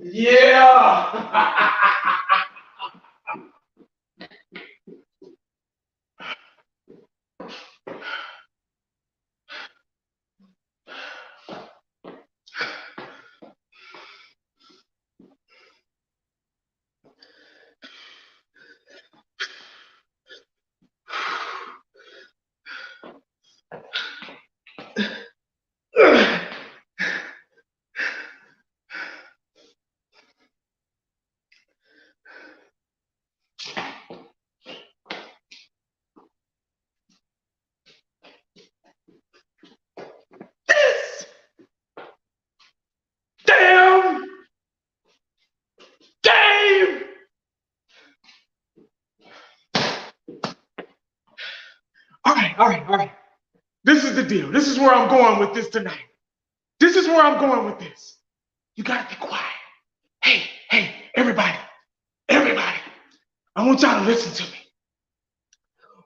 Yeah. This damn game. All right. This is the deal. This is where I'm going with this tonight. This is where I'm going with this. You gotta be quiet. Hey, everybody. I want y'all to listen to me.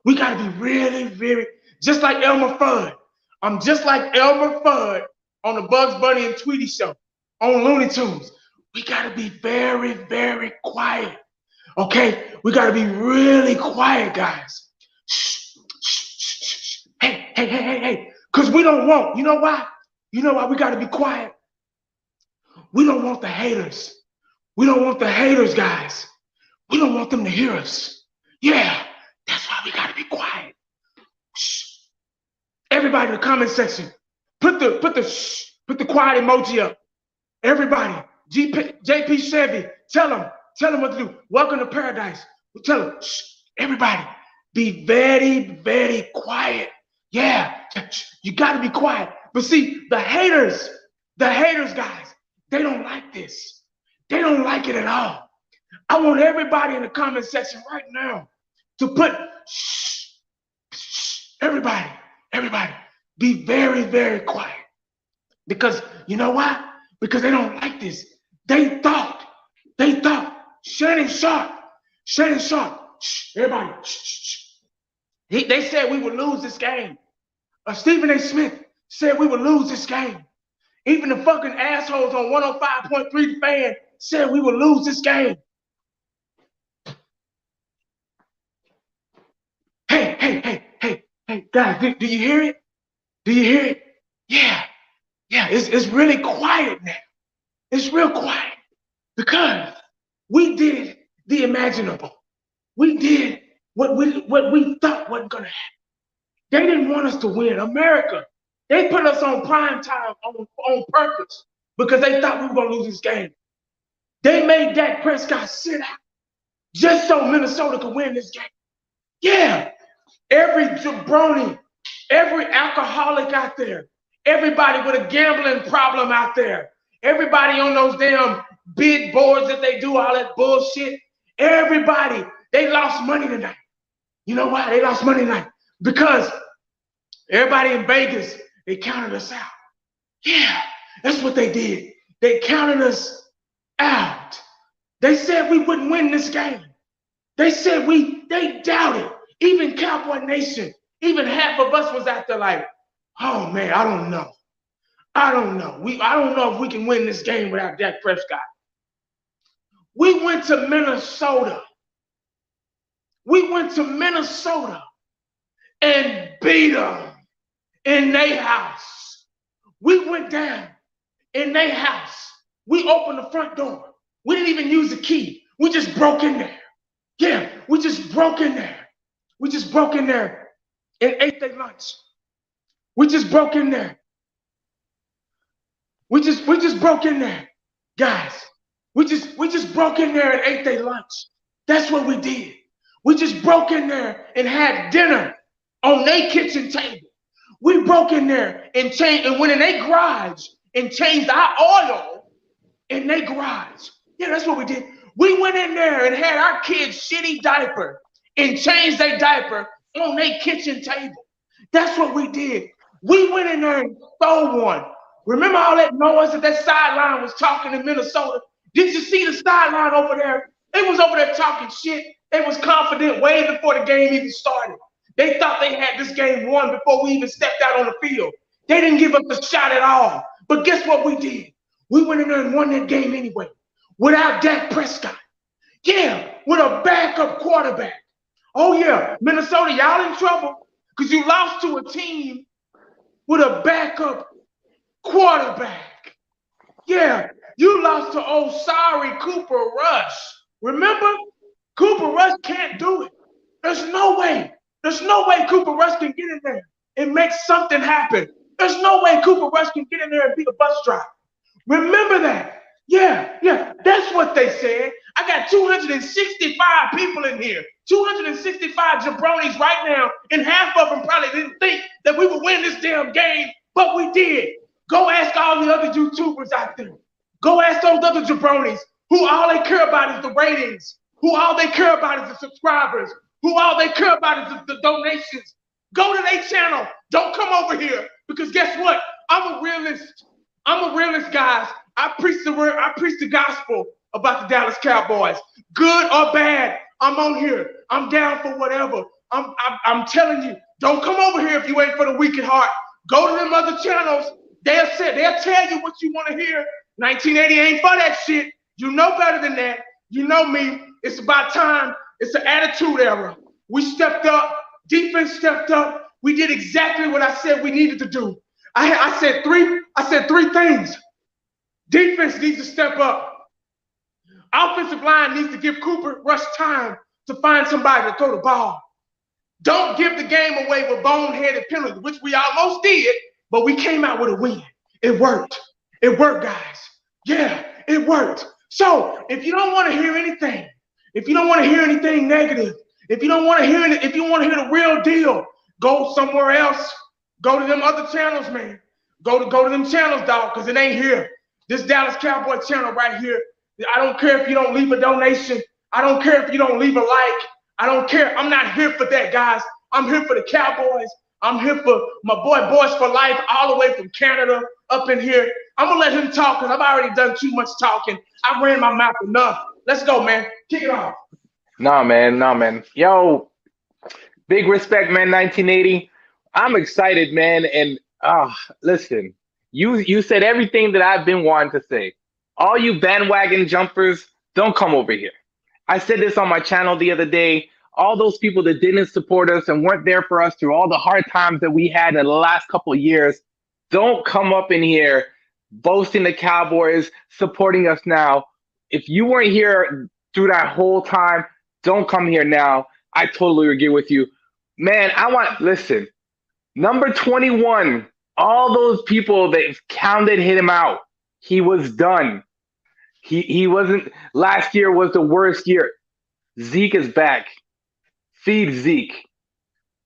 We gotta be really, very, just like Elmer Fudd. I'm just like Elmer Fudd on the Bugs Bunny and Tweety show on Looney Tunes. We gotta be very, very quiet. Okay? We gotta be really quiet, guys. Shh. Hey. Because we don't want, you know why? You know why we gotta be quiet? We don't want the haters. We don't want the haters, guys. We don't want them to hear us. Yeah, that's why we gotta be quiet. Shh. Everybody in the comment section, put the quiet emoji up. Everybody, JP Chevy, tell them what to do. Welcome to paradise. Tell them, shh. Everybody, be very, very quiet. Yeah, you gotta be quiet. But see, the haters, guys, they don't like this. They don't like it at all. I want everybody in the comment section right now to put shh. Everybody, be very, very quiet. Because you know why? Because they don't like this. They thought, Shannon Sharp, shh, everybody, shh. They said we would lose this game. Stephen A. Smith said we would lose this game. Even the fucking assholes on 105.3 The Fan said we would lose this game. Hey, guys, do you hear it? Yeah, it's really quiet now. It's real quiet because we did the imaginable. We did what we thought wasn't gonna happen. They didn't want us to win. America, they put us on prime time on purpose because they thought we were gonna lose this game. They made Dak Prescott sit out just so Minnesota could win this game. Yeah, every jabroni, every alcoholic out there, everybody with a gambling problem out there, everybody on those damn bid boards that they do all that bullshit, everybody, they lost money tonight. You know why they lost money tonight? Because everybody in Vegas, they counted us out. Yeah, that's what they did. They counted us out. They said we wouldn't win this game. They said they doubted. Even Cowboy Nation, even half of us was out there like, oh man, I don't know. I don't know if we can win this game without Dak Prescott. We went to Minnesota. And beat them in their house. We went down in their house. We opened the front door. We didn't even use the key. We just broke in there. Yeah, we just broke in there. We just broke in there and ate their lunch. We just broke in there. We just broke in there, guys. We just broke in there and ate their lunch. That's what we did. We just broke in there and had dinner on their kitchen table. We broke in there and changed and went in their garage and changed our oil in their garage. Yeah, that's what we did. We went in there and had our kids' shitty diaper and changed their diaper on their kitchen table. That's what we did. We went in there and stole one. Remember all that noise that sideline was talking in Minnesota? Did you see the sideline over there? They was over there talking shit. They was confident way before the game even started. They thought they had this game won before we even stepped out on the field. They didn't give us a shot at all. But guess what we did? We went in there and won that game anyway. Without Dak Prescott. Yeah, with a backup quarterback. Oh yeah, Minnesota, y'all in trouble because you lost to a team with a backup quarterback. Yeah, you lost to old sorry Cooper Rush. Remember? Cooper Rush can't do it. There's no way. There's no way Cooper Rush can get in there and make something happen. There's no way Cooper Rush can get in there and be a bus driver. Remember that. Yeah, that's what they said. I got 265 people in here, 265 jabronis right now, and half of them probably didn't think that we would win this damn game, but we did. Go ask all the other YouTubers out there. Go ask those other jabronis who all they care about is the ratings, who all they care about is the subscribers, who all they care about is the donations. Go to their channel. Don't come over here because guess what? I'm a realist. I'm a realist, guys. I preach the gospel about the Dallas Cowboys. Good or bad, I'm on here. I'm down for whatever. I'm telling you, don't come over here if you ain't for the weak at heart. Go to them other channels. They'll tell you what you want to hear. 1980 ain't for that shit. You know better than that. You know me. It's about time. It's an attitude era. We stepped up. Defense stepped up. We did exactly what I said we needed to do. I said three things. Defense needs to step up. Offensive line needs to give Cooper Rush time to find somebody to throw the ball. Don't give the game away with boneheaded penalties, which we almost did, but we came out with a win. It worked. It worked, guys. Yeah, it worked. So if you don't want to hear anything, if you don't want to hear anything negative, if you want to hear the real deal, go somewhere else. Go to them other channels, man. Go to them channels, dog, because it ain't here. This Dallas Cowboy channel right here. I don't care if you don't leave a donation. I don't care if you don't leave a like. I don't care. I'm not here for that, guys. I'm here for the Cowboys. I'm here for my boy Boys for Life, all the way from Canada up in here. I'm going to let him talk because I've already done too much talking. I ran my mouth enough. Let's go, man. Kick it off. Nah, man. Yo, big respect, man, 1980. I'm excited, man. And listen, you said everything that I've been wanting to say. All you bandwagon jumpers, don't come over here. I said this on my channel the other day. All those people that didn't support us and weren't there for us through all the hard times that we had in the last couple of years, don't come up in here boasting the Cowboys, supporting us now. If you weren't here through that whole time, don't come here now. I totally agree with you. Man, listen, number 21, all those people that counted him out, he was done. He wasn't, last year was the worst year. Zeke is back. Feed Zeke.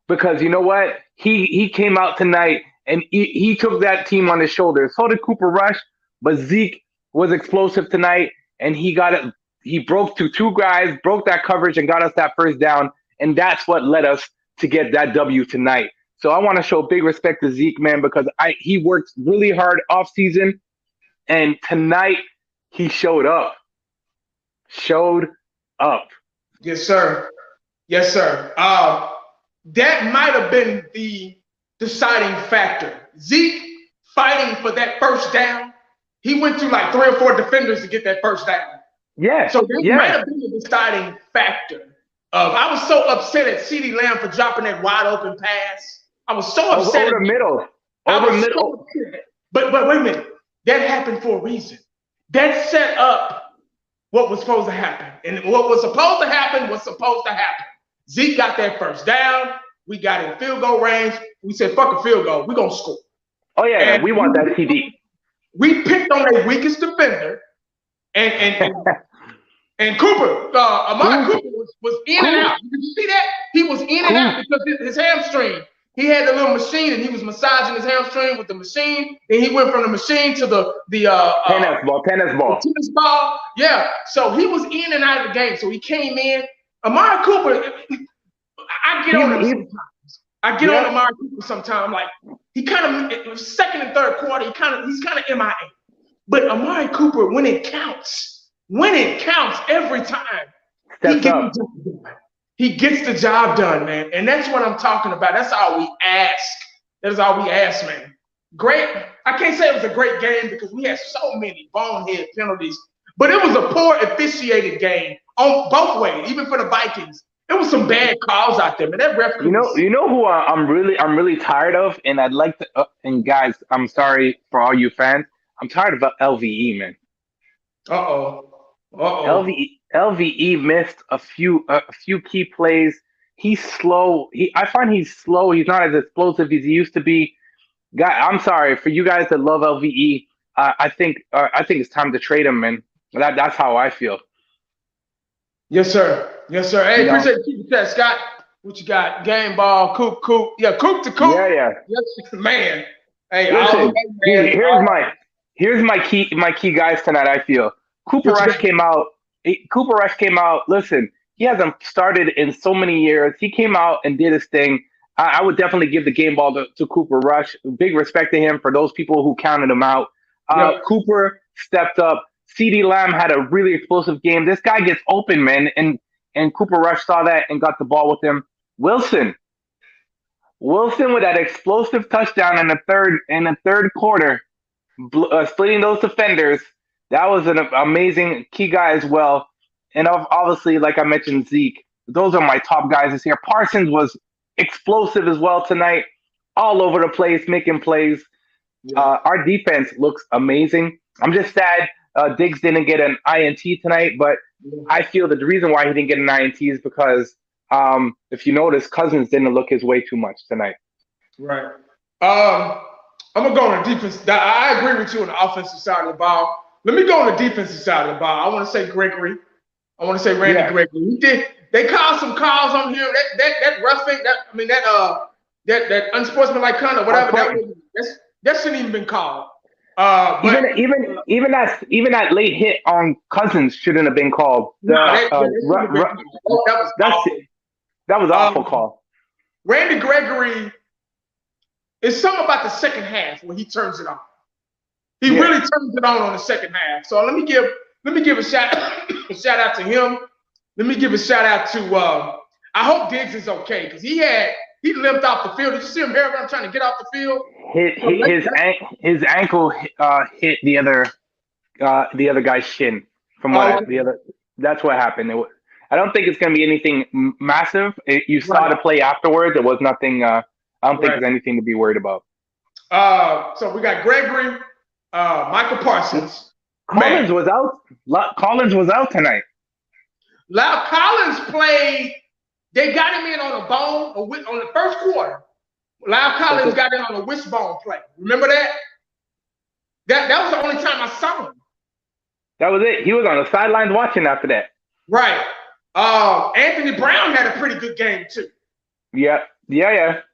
Because you know what? He came out tonight and he took that team on his shoulders. So did Cooper Rush, but Zeke was explosive tonight and he got it. He broke to two guys, broke that coverage and got us that first down. And that's what led us to get that W tonight. So I want to show big respect to Zeke, man, because he worked really hard off season. And tonight he showed up. Yes, sir. Yes, sir. That might have been the deciding factor. Zeke fighting for that first down. He went through like 3 or 4 defenders to get that first down. Yeah. So that might have been the deciding factor. I was so upset at CeeDee Lamb for dropping that wide open pass. I was so upset. Over middle. But wait a minute. That happened for a reason. That set up what was supposed to happen. And what was supposed to happen was supposed to happen. Zeke got that first down. We got in field goal range. We said, fuck a field goal. We're going to score. Oh yeah, And we want that TD. we picked on their weakest defender. And Cooper, Amari Cooper was in and out. Did you see that? He was in and out because his hamstring. He had a little machine and he was massaging his hamstring with the machine. Then he went from the machine to the tennis ball. Tennis ball. Yeah. So he was in and out of the game. So he came in. Amari Cooper, I get on him sometimes. I get on Amari Cooper sometimes. Like he kind of second and third quarter, he's kind of MIA. But Amari Cooper, when it counts every time, he gets the job done, man. And that's what I'm talking about. That's all we ask. That is all we ask, man. Great. I can't say it was a great game because we had so many bonehead penalties, but it was a poor officiated game on both ways, even for the Vikings. There was some bad calls out there, man. That ref. You know who I'm really tired of, and I'd like to. And guys, I'm sorry for all you fans. I'm tired of LVE, man. LVE missed a few key plays. He's slow. I find he's slow. He's not as explosive as he used to be. I'm sorry for you guys that love LVE. I think it's time to trade him, man. That's how I feel. Yes, sir. Yes, sir. Hey, appreciate you, Scott. What you got? Game ball, Coop. Yeah, Coop to Coop. Yeah. Yes, man. Hey, listen, here's my key guys tonight. I feel Cooper Rush came out. Listen, he hasn't started in so many years. He came out and did his thing. I would definitely give the game ball to Cooper Rush. Big respect to him for those people who counted him out. Cooper stepped up. CeeDee Lamb had a really explosive game. This guy gets open, man, and Cooper Rush saw that and got the ball with him. Wilson with that explosive touchdown in the third quarter, splitting those defenders. That was an amazing key guy as well. And obviously, like I mentioned, Zeke. Those are my top guys this year. Parsons was explosive as well tonight, all over the place, making plays. Our defense looks amazing. I'm just sad Diggs didn't get an INT tonight, but I feel that the reason why he didn't get an INT is because if you notice, Cousins didn't look his way too much tonight. Right. I'm going to go on the defense. I agree with you on the offensive side of the ball. Let me go on the defensive side of the ball. I want to say Gregory. I want to say Randy Gregory. They called some calls on him. That roughing, that unsportsmanlike conduct, whatever. That shouldn't even been called. Even that late hit on Cousins shouldn't have been called. That was awful call. Randy Gregory, it's something about the second half when he turns it on. He really turns it on the second half. So let me give a shout out to him. Let me give a shout out to I hope Diggs is okay because he limped off the field. Did you see him here trying to get off the field? His ankle hit the other guy's shin. That's what happened. I don't think it's going to be anything massive. You saw the play afterwards. It was nothing. I don't think there's anything to be worried about. So we got Gregory, Michael Parsons. Collins was out tonight. Collins played. They got him in on a bone on the first quarter. Lyle Collins got in on a wishbone play. Remember that? That was the only time I saw him. That was it. He was on the sidelines watching after that. Right. Anthony Brown had a pretty good game too. Yeah. But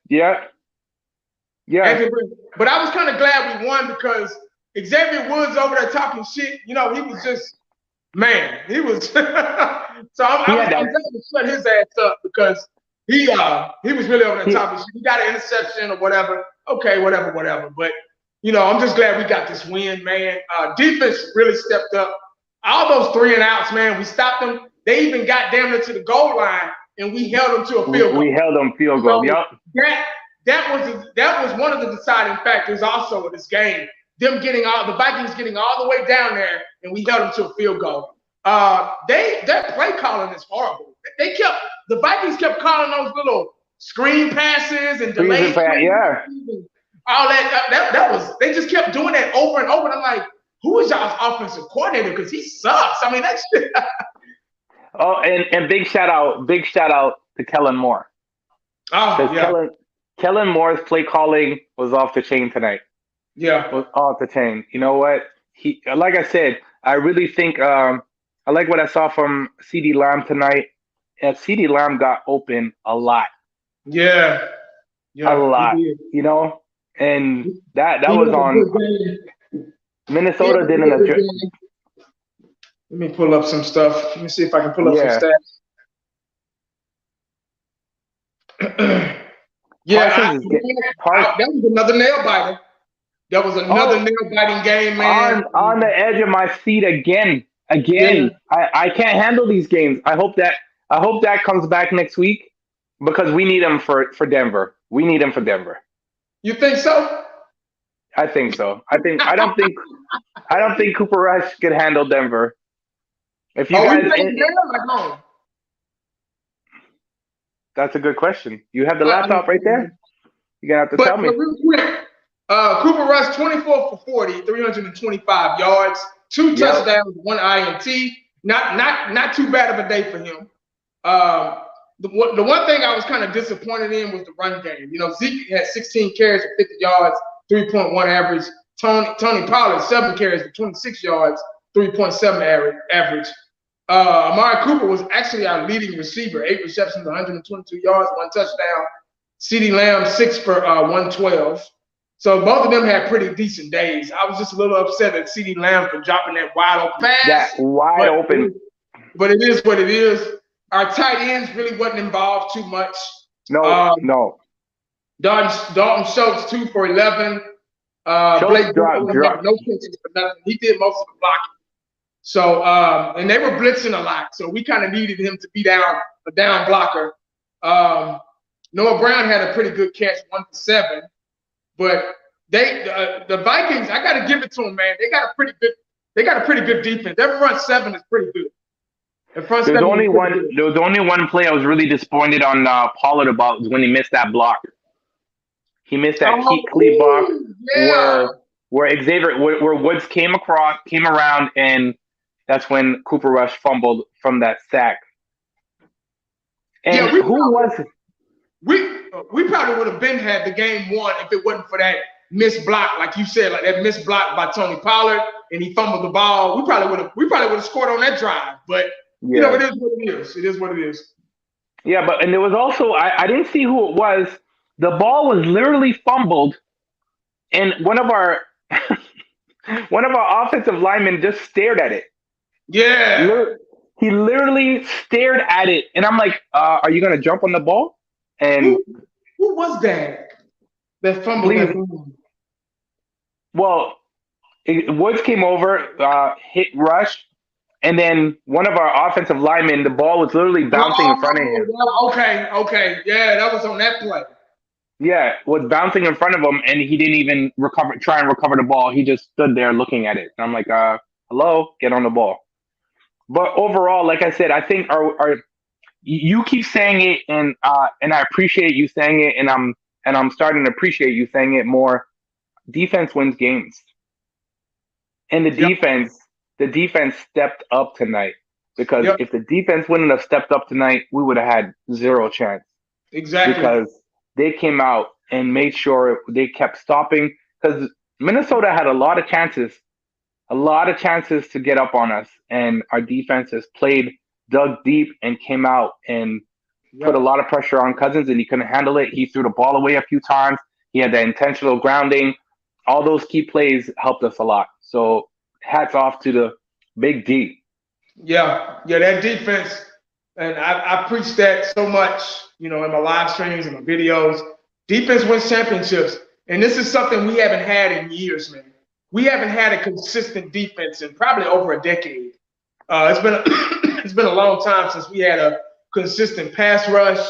I was kind of glad we won because Xavier Woods over there talking shit. You know, he was just he was. So I'm glad to shut his ass up because he was really over there talking shit. He got an interception or whatever. Okay, whatever. But I'm just glad we got this win, man. Defense really stepped up. All those 3 and outs, man. We stopped them. They even got damn near to the goal line, and we held them to a field goal. We held them field goal. Yep. That was one of the deciding factors also of this game. The Vikings getting all the way down there, and we held them to a field goal. Their play calling is horrible. The Vikings kept calling those little screen passes and delays. All that was they just kept doing that over and over. And I'm like, who is y'all's offensive coordinator? Because he sucks. I mean, that's shit. Oh, and big shout out to Kellen Moore Oh, because yeah. Kellen Moore's play calling was off the chain tonight. Yeah. Was off the chain. You know what? He, like I said, I really think I like what I saw from CD Lamb tonight. And CD Lamb got open Yeah. a Yeah. He lot. did. You know, and that He was had a on good game. He had Minnesota a didn't really good address. game. Let me pull up some stuff. Let me see if I can pull up some Yeah, stats. Yeah, Parsons is get Pars. that was another nail biter. That was another Oh, nail biting game, man. on the edge of my seat again. Yeah. Again. I can't handle these games. I hope that comes back next week because we need him for Denver. We need him for Denver. You think so? I think so. I don't think Cooper Rush could handle Denver. If you Oh, we guys playing there at home. that's a good question. You have the I laptop right mean, there? You're gonna have to tell but me. real quick, Cooper Rush 24 for 40, 325 yards, two Yep. touchdowns, one INT. Not too bad of a day for him. Um, the one thing I was kind of disappointed in was the run game. You know, Zeke had 16 carries for 50 yards, 3.1 average. Tony Pollard, 7 carries for 26 yards, 3.7 average. Amari Cooper was actually our leading receiver, 8 receptions, 122 yards, 1 touchdown. CeeDee Lamb, 6 for 112. So both of them had pretty decent days. I was just a little upset at CeeDee Lamb for dropping that wide open pass, That wide but open. it is what it is. Our tight ends really wasn't involved too much. No, Um, no. Dalton Schultz, 2 for 11. Schultz Blake drop Bortles had drop. no catches for nothing. He did most of the blocking. So, and they were blitzing a lot. So we kind of needed him to be a down blocker. Noah Brown had a pretty good catch, 1 for 7. But the Vikings, I got to give it to them, man. They got a pretty good defense. Their front seven is pretty good. The front There's seven is only pretty one. good. There was only one play I was really disappointed on Pollard about was when he missed that block. He missed that key cleat block Yeah. where Xavier where Woods came around, and that's when Cooper Rush fumbled from that sack. And Yeah, who was it? we probably would have been had the game won if it wasn't for that missed block, like you said, like that missed block by Tony Pollard, and he fumbled the ball. We probably would have scored on that drive. But you know, Yeah, it is what it is. It is what it is. yeah, but and there was also I didn't see who it was. The ball was literally fumbled, and one of our offensive linemen just stared at it. Yeah. He literally stared at it, and I'm like, "Are you gonna jump on the ball?" And Who was that fumbled please, that ball? well, Woods came over, hit Rush, and then one of our offensive linemen, the ball was literally bouncing in front of him. Okay. Yeah, that was on that play. Yeah, was bouncing in front of him, and he didn't even try and recover the ball. He just stood there looking at it. And I'm like, hello, get on the ball. But overall, like I said, I think our you keep saying it, and I appreciate you saying it, and I'm starting to appreciate you saying it more. Defense wins games, and Yep. the defense stepped up tonight. Because Yep. if the defense wouldn't have stepped up tonight, we would have had zero chance. Exactly. Because they came out and made sure they kept stopping. Because Minnesota had a lot of chances to get up on us, and our defense has dug deep, and came out and put a Yep. lot of pressure on Cousins, and he couldn't handle it. He threw the ball away a few times. He had that intentional grounding. All those key plays helped us a lot. So hats off to the big D. Yeah, that defense, and I preach that so much, you know, in my live streams and my videos. Defense wins championships, and this is something we haven't had in years, man. We haven't had a consistent defense in probably over a decade. It's been it's been a long time since we had a consistent pass rush.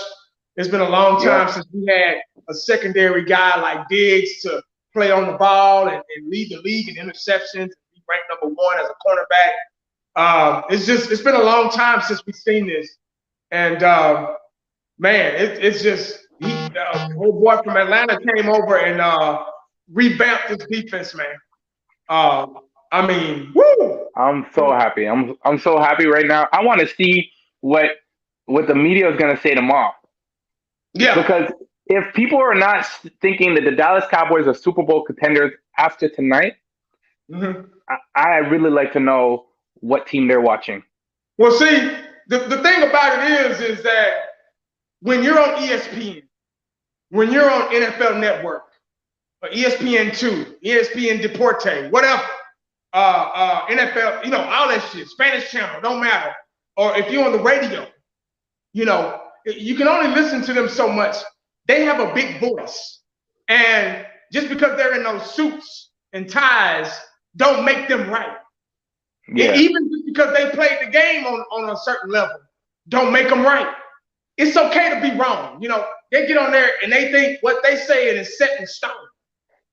It's been a long time Yep. since we had a secondary guy like Diggs to play on the ball and lead the league in interceptions. Be ranked #1 as a cornerback. It's been a long time since we've seen this, and man, it's just old boy from Atlanta came over and revamped his defense, man. I mean, woo! I'm so happy. I'm so happy right now. I want to see what what the media is going to say tomorrow. Yeah. Because if people are not thinking that the Dallas Cowboys are Super Bowl contenders after tonight, Hmm. I really like to know what team they're watching. Well, see, the thing about it is that when you're on ESPN, when you're on NFL Network, or ESPN2, ESPN Deporte, whatever, NFL, all that shit, Spanish channel, don't matter. Or if you're on the radio, you can only listen to them so much. They have a big voice. And just because they're in those suits and ties, don't make them right. Yeah. Even just because they played the game on a certain level, don't make them right. It's okay to be wrong. They get on there and they think what they say is set in stone.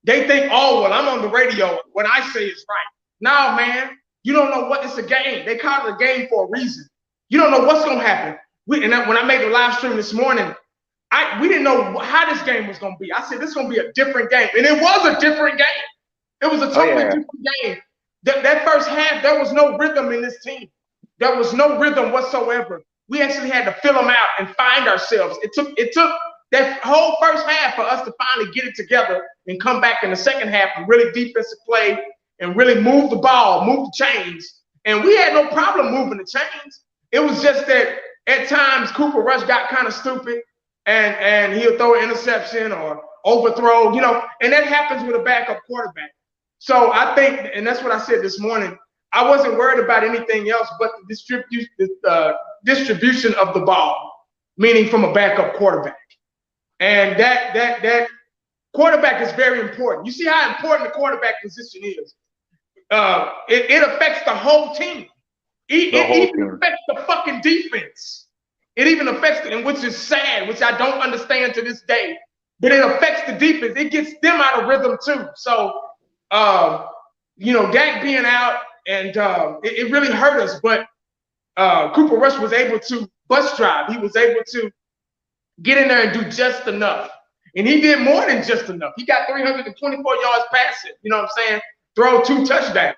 They think, oh, well, I'm on the radio. What I say is right. No, man, you don't know what it's a game. They call it a game for a reason. You don't know what's going to happen. When I made the live stream this morning, we didn't know how this game was going to be. I said, this is going to be a different game. And it was a different game. It was a totally different game. That first half, there was no rhythm in this team. There was no rhythm whatsoever. We actually had to fill them out and find ourselves. It took that whole first half for us to finally get it together and come back in the second half and really defensive play and really move the ball, move the chains. And we had no problem moving the chains. It was just that at times Cooper Rush got kind of stupid and he'll throw an interception or overthrow, and that happens with a backup quarterback. So I think, and that's what I said this morning, I wasn't worried about anything else but the distribution of the ball, meaning from a backup quarterback. And that quarterback is very important. You see how important the quarterback position is. It affects the whole team. It even affects the fucking defense. It even affects them, which is sad, which I don't understand to this day. But it affects the defense. It gets them out of rhythm too. So, Dak being out, and it really hurt us. But Cooper Rush was able to bus drive. He was able to get in there and do just enough. And he did more than just enough. He got 324 yards passing. You know what I'm saying? Throw 2 touchdowns.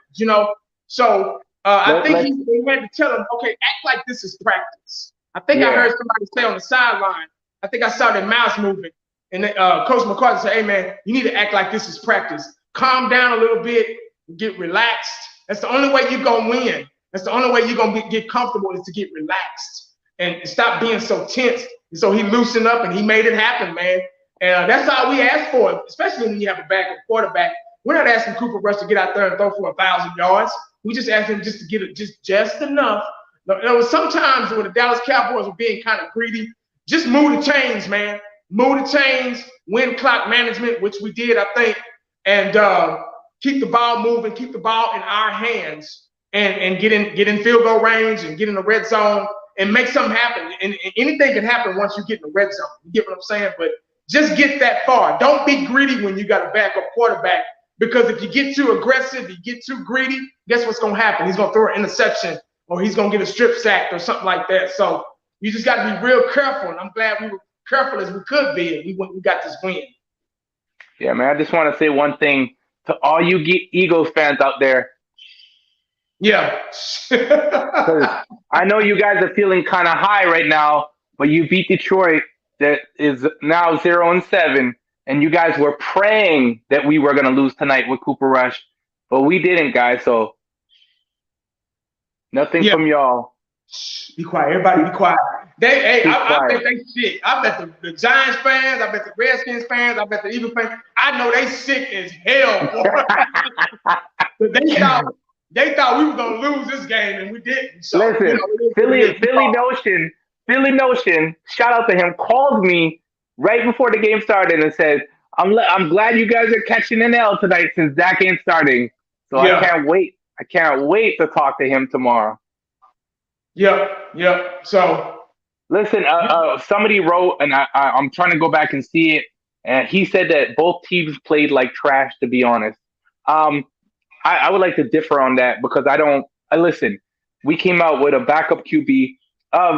So I think they had to tell him, okay, act like this is practice. I think I heard somebody say on the sideline, I think I saw their mouths moving. And Coach McCarthy said, hey, man, you need to act like this is practice. Calm down a little bit, get relaxed. That's the only way you're going to win. That's the only way you're going to get comfortable is to get relaxed and stop being so tense. And so he loosened up and he made it happen, man. And that's all we ask for, especially when you have a backup quarterback. We're not asking Cooper Rush to get out there and throw for 1,000 yards. We just ask him just to get it just enough. There was sometimes when the Dallas Cowboys were being kind of greedy, just move the chains, man. Move the chains, win clock management, which we did, I think, and keep the ball moving, keep the ball in our hands, and get in field goal range and get in the red zone and make something happen. And anything can happen once you get in the red zone. You get what I'm saying? But just get that far. Don't be greedy when you got a backup quarterback, because if you get too aggressive, you get too greedy, guess what's going to happen? He's going to throw an interception or he's going to get a strip sack or something like that. So you just got to be real careful. And I'm glad we were careful as we could be. And we got this win. Yeah, man, I just want to say one thing to all you Eagles fans out there. Yeah. I know you guys are feeling kind of high right now, but you beat Detroit, that is now 0-7, and you guys were praying that we were going to lose tonight with Cooper Rush, but we didn't, guys. So nothing from y'all. Be quiet, everybody. Be quiet. I bet they sick. I bet the Giants fans, I bet the Redskins fans, I bet the Eagles fans. I know they sick as hell. They thought we were gonna lose this game, and we didn't. So, listen, Philly Notion, shout out to him, called me right before the game started and said, I'm glad you guys are catching an L tonight since Dak ain't starting. So I can't wait. I can't wait to talk to him tomorrow. Yep. So listen, somebody wrote, and I'm trying to go back and see it, and he said that both teams played like trash, to be honest. I would like to differ on that, because listen, we came out with a backup QB.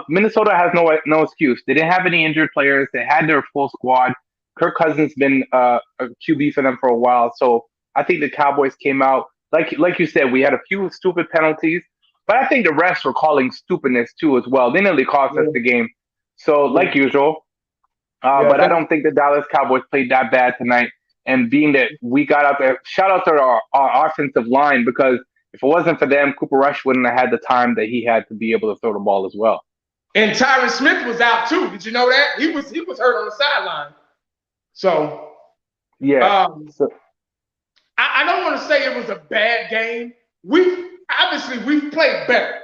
Minnesota has no excuse. They didn't have any injured players. They had their full squad. Kirk Cousins been a QB for them for a while. So I think the Cowboys came out, like you said, we had a few stupid penalties. But I think the refs were calling stupidness too as well. They nearly cost us Yeah, the game. So yeah, like usual, yeah. but I don't think the Dallas Cowboys played that bad tonight. And being that we got out there, shout out to our offensive line because if it wasn't for them, Cooper Rush wouldn't have had the time that he had to be able to throw the ball as well. And Tyron Smith was out too. Did you know that? He was hurt on the sideline. So Yeah. um, So, I don't want to say it was a bad game. We've played better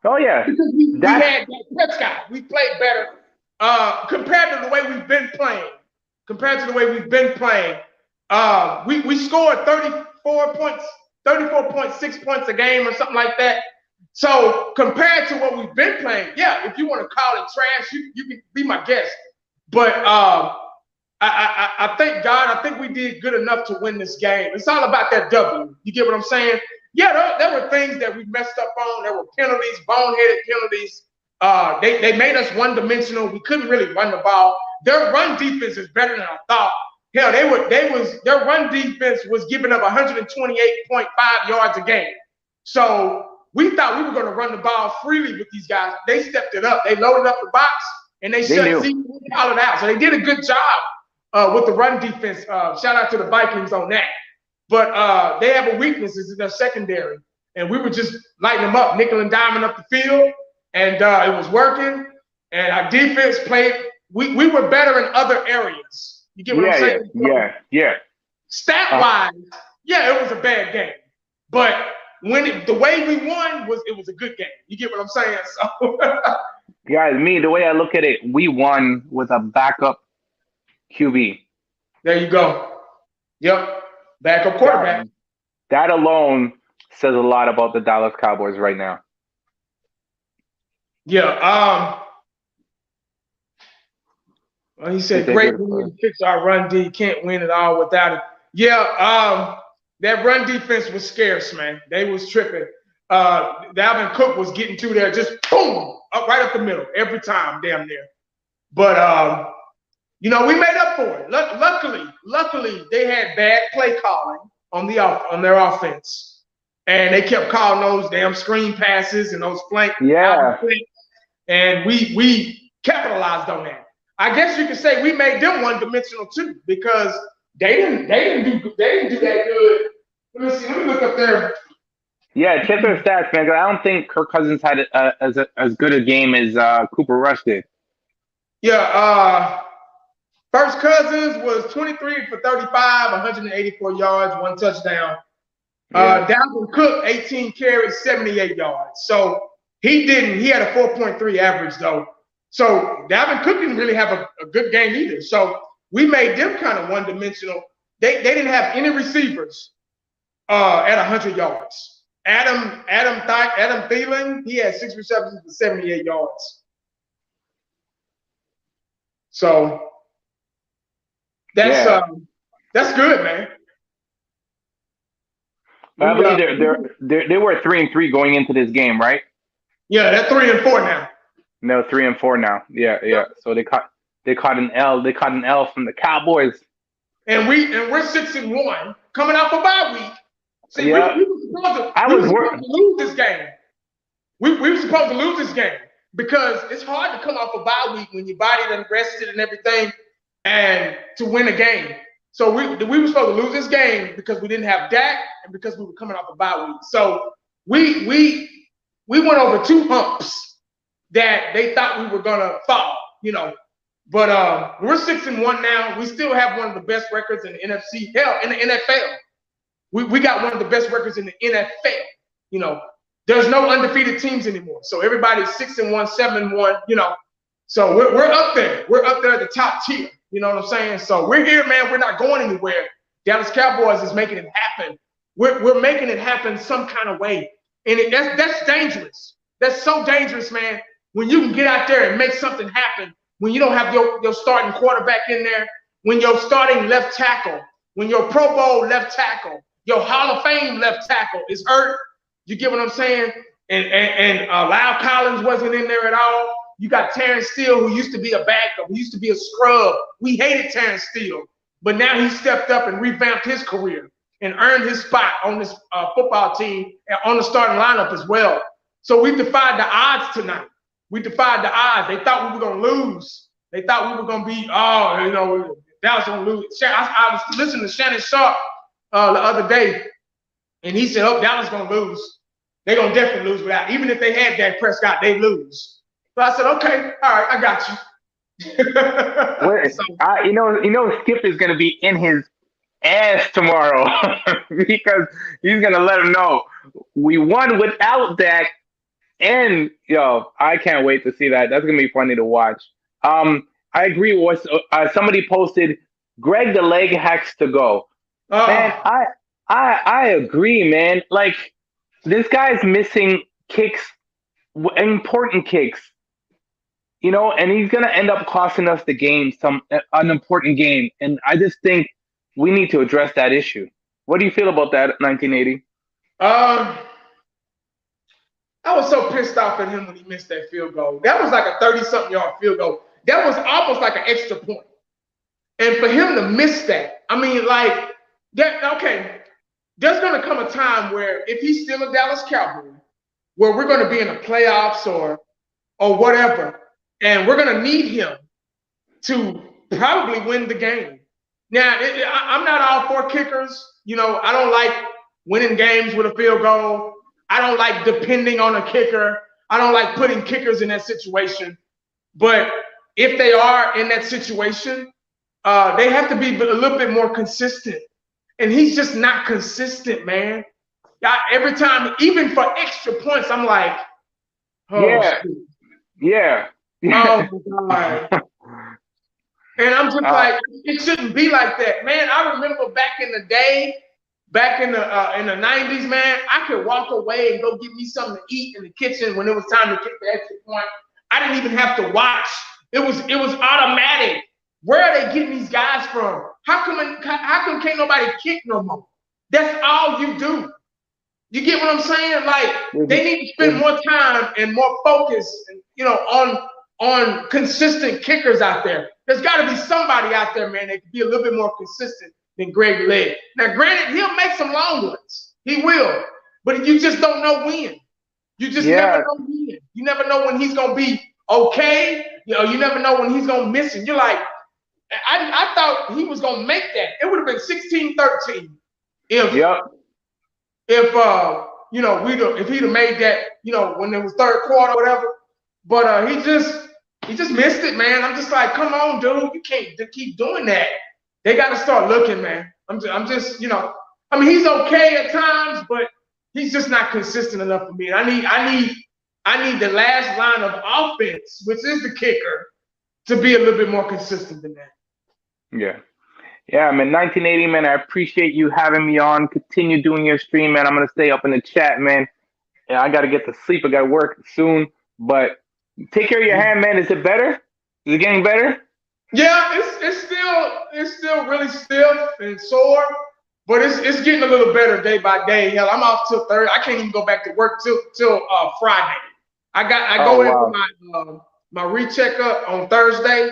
oh yeah, because we that's had Dak Prescott. We played better compared to the way we've been playing. Compared to the way we've been playing, we scored 34.6 points a game or something like that. So compared to what we've been playing, yeah, if you want to call it trash, you can be my guest. But I thank God. I think we did good enough to win this game. It's all about that W. You get what I'm saying? Yeah, there were things that we messed up on. There were penalties, boneheaded penalties. They made us one-dimensional. We couldn't really run the ball. Their run defense is better than I thought. Hell, their run defense was giving up 128.5 yards a game. So we thought we were going to run the ball freely with these guys. They stepped it up. They loaded up the box and they shut Zeke Pollard out. So they did a good job with the run defense. Shout out to the Vikings on that. But they have a weakness in their secondary. And we were just lighting them up, nickel and diming up the field. And it was working. And our defense played. We were better in other areas. You get what I'm saying? Yeah. Stat-wise, yeah, it was a bad game. But the way we won it was a good game. You get what I'm saying? So guys, the way I look at it, we won with a backup QB. There you go. Yep. Backup quarterback. That alone says a lot about the Dallas Cowboys right now. Yeah. He said, great win to fix our run D. Can't win it all without it. Yeah, that run defense was scarce, man. They was tripping. Dalvin Cook was getting to there, just boom, right up the middle every time, damn near. But we made up for it. Luckily, they had bad play calling on their offense, and they kept calling those damn screen passes and those flank. Yeah. And we capitalized on that. I guess you could say we made them one-dimensional too, because they didn't do that good. Let me look up there. Yeah, check their stats, man. I don't think Kirk Cousins had as good a game as Cooper Rush did. Yeah, First Cousins was 23 for 35, 184 yards, 1 touchdown. Dalvin Cook, 18 carries, 78 yards. So he had a 4.3 average though. So Dalvin Cook didn't really have a good game either. So we made them kind of one-dimensional. They didn't have any receivers at 100 yards. Adam Thielen, he had 6 receptions for 78 yards. So that's good, man. I believe they were 3-3 going into this game, right? Yeah, they're 3-4 now. No, 3-4 now. Yeah. So they caught an L. They caught an L from the Cowboys. And we're 6-1 coming off a bye week. See, we were supposed to lose this game. We were supposed to lose this game because it's hard to come off a bye week when your body done rested and everything, and to win a game. So we were supposed to lose this game because we didn't have Dak and because we were coming off a bye week. So we went over 2 humps that they thought we were gonna fall, But we're 6-1 now. We still have one of the best records in the NFC. Hell, in the NFL, we got one of the best records in the NFL. There's no undefeated teams anymore. So everybody's 6-1, 7-1. So we're up there. We're up there at the top tier. You know what I'm saying? So we're here, man. We're not going anywhere. Dallas Cowboys is making it happen. We're making it happen some kind of way, and that's dangerous. That's so dangerous, man. When you can get out there and make something happen, when you don't have your starting quarterback in there, when your starting left tackle, when your Pro Bowl left tackle, your Hall of Fame left tackle is hurt, you get what I'm saying? And Lyle Collins wasn't in there at all. You got Terrence Steele, who used to be a backup, who used to be a scrub. We hated Terrence Steele, but now he stepped up and revamped his career and earned his spot on this football team and on the starting lineup as well. So we defied the odds tonight. We defied the odds. They thought we were going to lose. They thought we were going to be, Dallas going to lose. I was listening to Shannon Sharp the other day, and he said, Dallas going to lose. They're going to definitely lose without. Even if they had Dak Prescott, they lose. So I said, okay, all right, I got you. Skip is going to be in his ass tomorrow because he's going to let him know we won without Dak. And I can't wait to see that. That's gonna be funny to watch. I agree with what somebody posted. Greg the leg has to go. Man, I agree, man. Like this guy's missing kicks, important kicks. And he's gonna end up costing us the game, an important game. And I just think we need to address that issue. What do you feel about that, 1980? I was so pissed off at him when he missed that field goal. That was like a 30-something yard field goal. That was almost like an extra point. And for him to miss that, I mean, like, okay, there's going to come a time where if he's still a Dallas Cowboy, where we're going to be in the playoffs or whatever, and we're going to need him to probably win the game. Now, I'm not all for kickers. I don't like winning games with a field goal. I don't like depending on a kicker. I don't like putting kickers in that situation. But if they are in that situation, they have to be a little bit more consistent. And he's just not consistent, man. Every time, even for extra points, I'm like, yeah. Oh, my God. And I'm just like, it shouldn't be like that. Man, I remember back in the day, back in the 90s, man, I could walk away and go get me something to eat in the kitchen when it was time to kick the extra point. I didn't even have to watch. It was automatic. Where are they getting these guys from? How come can't nobody kick no more? That's all you do. You get what I'm saying? Like they need to spend more time and more focus, on consistent kickers out there. There's got to be somebody out there, man, that can be a little bit more consistent than Greg Leg. Now, granted, he'll make some long ones. He will. But you just don't know when. You just never know when. You never know when he's going to be okay. You never know when he's going to miss it. You're like, I thought he was going to make that. It would have been 16-13 if he'd have made that, when it was third quarter or whatever. But he just missed it, man. I'm just like, come on, dude. You can't keep doing that. They got to start looking, man. I'm just, he's okay at times, but he's just not consistent enough for me. I need the last line of offense, which is the kicker, to be a little bit more consistent than that. Yeah, man. 1980, man. I appreciate you having me on. Continue doing your stream, man. I'm gonna stay up in the chat, man. Yeah, I gotta get to sleep. I gotta work soon, but take care of your hand, man. Is it better? Is it getting better? Yeah, it's still really stiff and sore, but it's getting a little better day by day. Hell, I'm off till Thursday. I can't even go back to work till Friday. I go in for my recheck up on Thursday,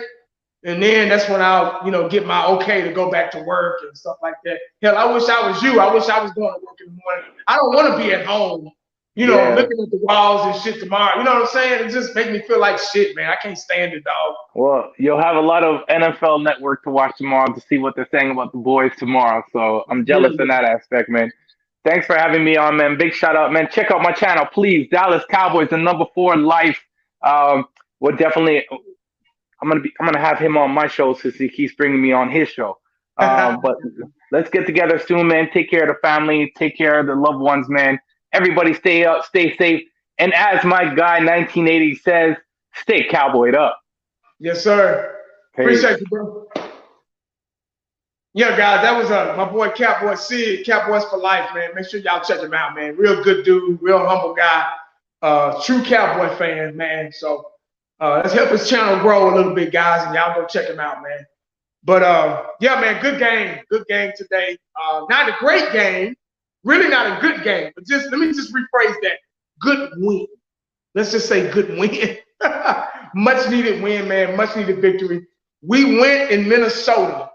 and then that's when I'll get my okay to go back to work and stuff like that. Hell, I wish I was you. I wish I was going to work in the morning. I don't want to be at home, looking at the walls and shit tomorrow. You know what I'm saying? It just makes me feel like shit, man. I can't stand it, dog. Well, you'll have a lot of NFL Network to watch tomorrow to see what they're saying about the boys tomorrow. So I'm jealous in that aspect, man. Thanks for having me on, man. Big shout out, man. Check out my channel, please. Dallas Cowboys, the #4 life. We're definitely. I'm gonna have him on my show since he keeps bringing me on his show. But let's get together soon, man. Take care of the family. Take care of the loved ones, man. Everybody stay up, stay safe. And as my guy 1980 says, stay cowboyed up. Yes, sir. Appreciate you, bro. Yeah, guys, that was my boy Cowboy Sid, Cowboys for Life, man. Make sure y'all check him out, man. Real good dude, real humble guy, true Cowboy fan, man. So let's help his channel grow a little bit, guys, and y'all go check him out, man. But yeah, man, good game today. Not a great game, really not a good game, but let me rephrase that. Good win. Let's just say good win. Much needed win, man. Much needed victory. We went in Minnesota.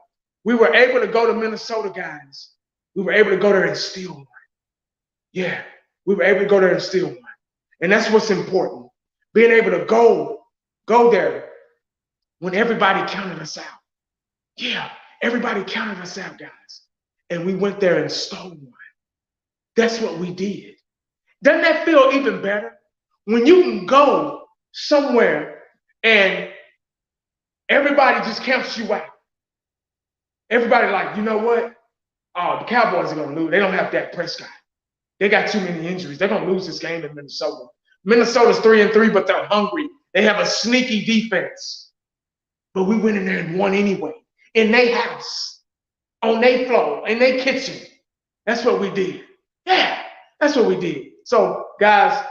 We were able to go to Minnesota, guys. We were able to go there and steal one. Yeah, we were able to go there and steal one. And that's what's important. Being able to go there when everybody counted us out. Yeah, everybody counted us out, guys. And we went there and stole one. That's what we did. Doesn't that feel even better? When you can go somewhere and everybody just counts you out. Everybody like, you know what? Oh, the Cowboys are going to lose. They don't have Dak Prescott. They got too many injuries. They're going to lose this game in Minnesota. Minnesota's 3-3, but they're hungry. They have a sneaky defense. But we went in there and won anyway. In their house, on their floor, in their kitchen. That's what we did. Yeah, that's what we did. So, guys,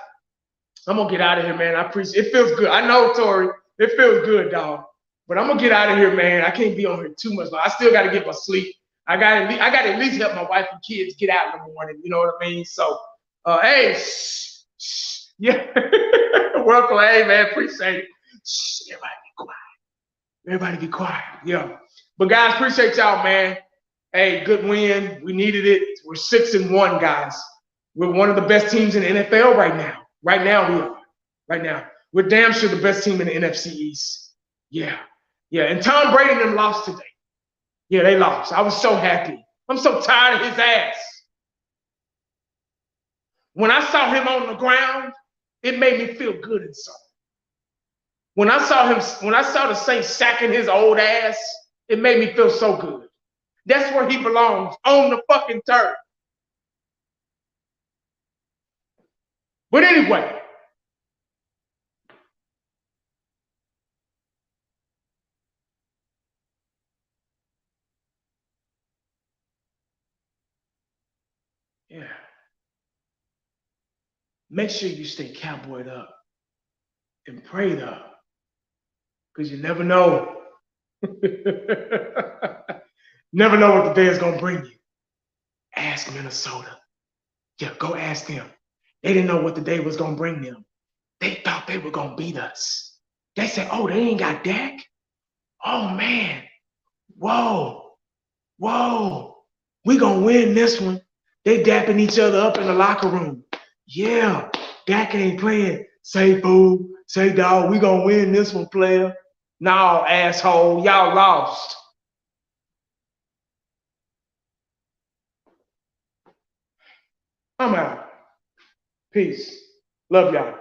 I'm going to get out of here, man. I appreciate it. It feels good. I know, Tori, it feels good, dog. But I'm going to get out of here, man. I can't be on here too much. I still got to get my sleep. I got to at least help my wife and kids get out in the morning. You know what I mean? So, hey, yeah. Welcome. Hey, man. Appreciate it. Everybody be quiet. Everybody be quiet. Yeah. But, guys, appreciate y'all, man. Hey, good win. We needed it. We're 6-1, guys. We're one of the best teams in the NFL right now. Right now, we are. Right now. We're damn sure the best team in the NFC East. Yeah. Yeah. And Tom Brady and them lost today. Yeah, they lost. I was so happy. I'm so tired of his ass. When I saw him on the ground, it made me feel good inside. When I saw the Saints sacking his old ass, it made me feel so good. That's where he belongs, on the fucking turf. But anyway, yeah. Make sure you stay cowboyed up and prayed up, because you never know. Never know what the day is going to bring you. Ask Minnesota. Yeah, go ask them. They didn't know what the day was going to bring them. They thought they were going to beat us. They said, oh, they ain't got Dak? Oh, man. Whoa. We going to win this one. They dapping each other up in the locker room. Yeah, Dak ain't playing. Say, fool. Say, dog, we going to win this one, player. No, asshole. Y'all lost. I'm out. Peace. Love y'all.